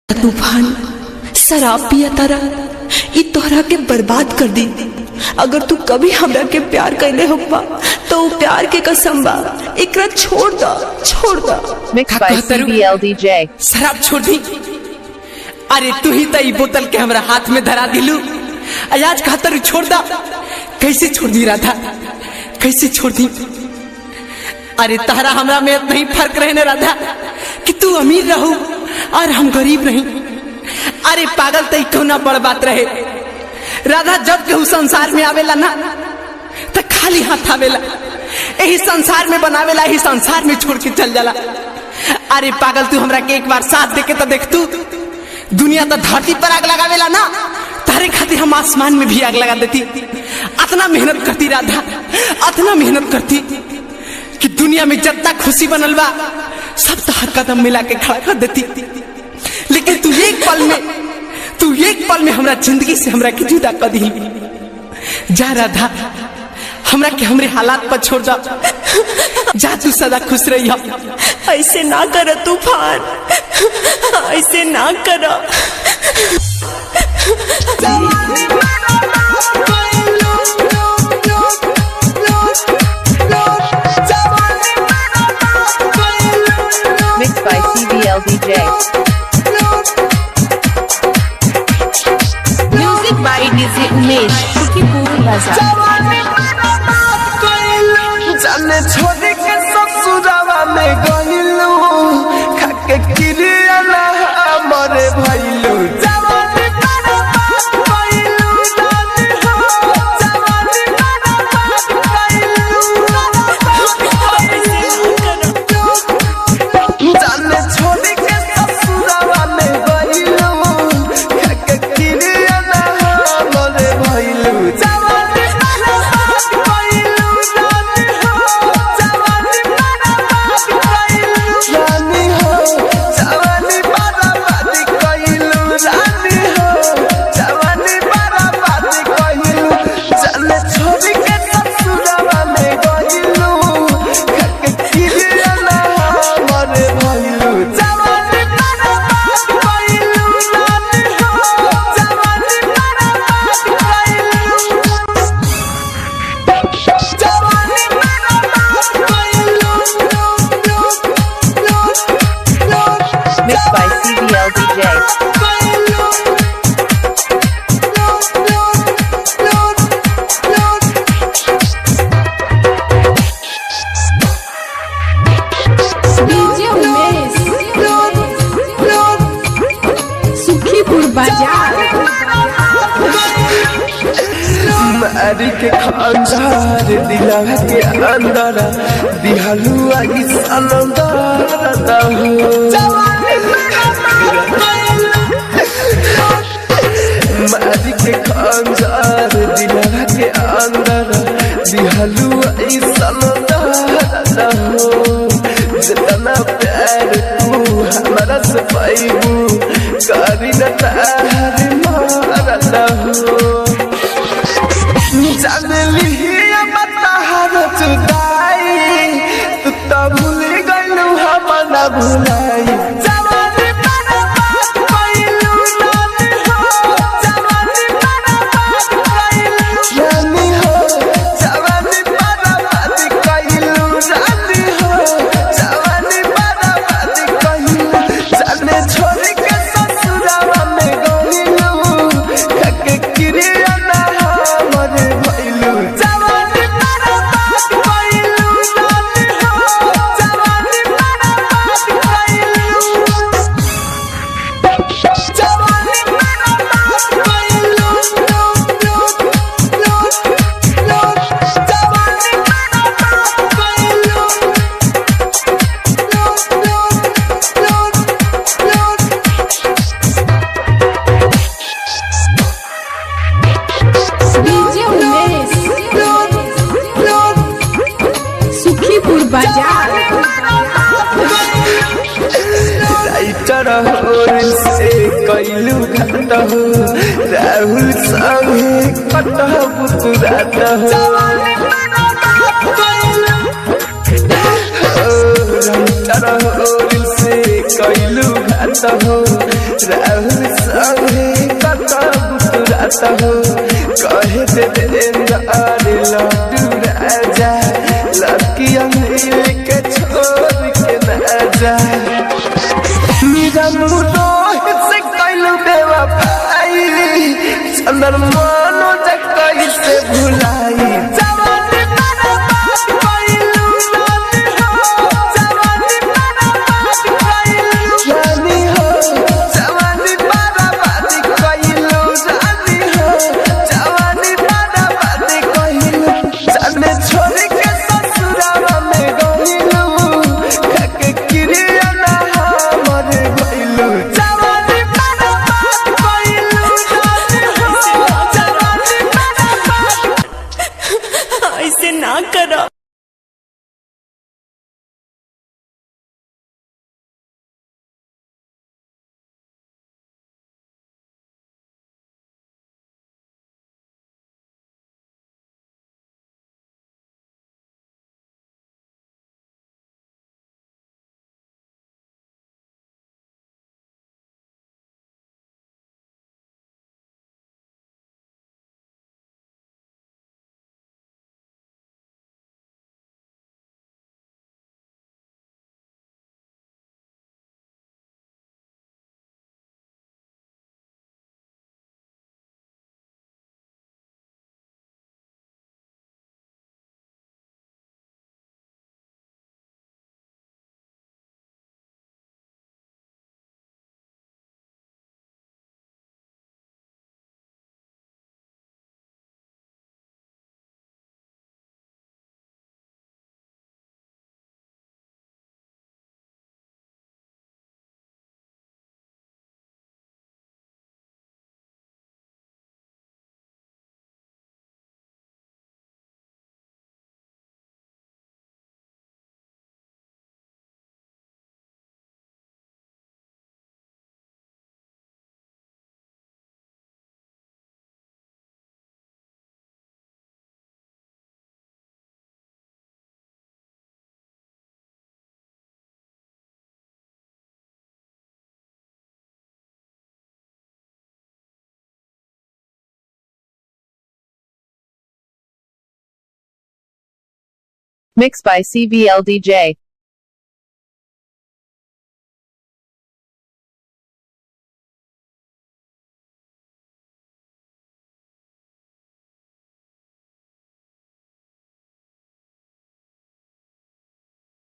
तूफान शराब पिया तारा इ तोहरा के बर्बाद कर दी। अगर तू कभी हमरा के प्यार कैले होगा तो वो प्यार के कसम बा एकरा छोड़ दा Mixed by CBLDJ. शराब छोड़ दी। अरे तू ही तो बोतल के हमरा हाथ में धरा दिलू। आज खातर छोड़ दा। कैसे छोड़ दी राधा, कैसे छोड़ दी। अरे तारा हमरा में इतना ही फर्क रहने राधा कि तू अमीर रहू और हम गरीब नहीं। अरे पागल तई क्यों ना बड़ बात रहे राधा। जब केहू संसार में आवेला ना तो खाली हाथ आवेला, यही संसार में बनावेला, यही संसार में छोड़ के चल जाला। अरे पागल तू हमरा के एक बार साथ देके तो देख, तू दुनिया तो धरती पर आग लगावेला ना, तारे खातिर हम आसमान में भी आग लगा देती। इतना मेहनत करती राधा, इतना मेहनत करती कि दुनिया में जितना खुशी बनल बा सब तो हर कदम मिला के खड़ा कर देती। लेकिन तू एक पल में हमरा जिंदगी से हमरा के जुदा कर दी। जा राधा, हमरा के हमरे हालात पर छोड़ दा। जा तू सदा खुश रही। ऐसे ना कर तूफान, ऐसे ना कर। Mixed by CBLDJ. Music by DJ Umesh. Sukhipur Bazaar. जाने छोड़ के ससुरावा में गइलू, खाके किरिया ना मरे भइलू। जवानी बर्बाद कइलू जाने हो, जवानी बर्बाद कइलू। जाने छोड़ के ससुरावा में गइलू, खाके किरिया ना मरे भइलू। जवानी बर्बाद कइलू जाने हो, जवानी बर्बाद कइलू। रानी हो, जवानी बर्बाद कइलू। रानी हो, जवानी बर्बाद कइलू। जाने छोड़ के ससुरावा में गइलू, खाके किरिया ना मरे भइलू। जवानी बर्बाद कइलू रानी हो, जवानी बर्बाद कइलू। जवानी बर्बाद कइलू। Mixed by CBLDJ. DJ Umesh Sukhipur बाजार। मारी के खंजार दिला के अंदर दिहलू आई सनंदर दहू। मारी के खंजार दिला के अंदर दिहलू आई सनंदर दहू। जितना प्यार तू हमारा से पाइबू, करी न तारी मार दहू। जानली बताहर जुदाई, तू तो भूल गइलू हम ना भुलाई। जवानी बर्बाद कइलू रानी हो, जवानी बर्बाद कइलू। रानी हो, जवानी बर्बाद कइलू। रानी हो, जवानी बर्बाद कइलू। जाने छोड़ के ससुरावा में गइलू, खाके किरिया ना मरे भइलू। जवानी बर्बाद कइलू रानी हो, जवानी बर्बाद कइलू। जवानी बर्बाद कइलू। जवानी डीजे उमेश सुखीपुर बाजार। राइटर होर से कइलू घट हो, राहुल संगे कटहु तुरात हो। राइटर होर से कैलू घात हो राहुल संगे कतहु रात हो कहे दे देंदार लड्डू राजा लकी अनिल के छोड़ के ना जा मेरा रोहित से कैलू बेवफाई चंद्रमानो जगह से भुलाई जवानी बर्बाद कैलू नानी हो जवानी बर्बाद कैलू नानी हो जवानी बर्बाद कैलू नानी हो जवानी बर्बाद कैलू जाने छोड़ के ससुराल में गइलू खाके क्रिया ना हमर गइलू जवानी बर्बाद कैलू नानी हो जवानी बर्बाद ऐसे ना करो। Mixed by CVLDJ.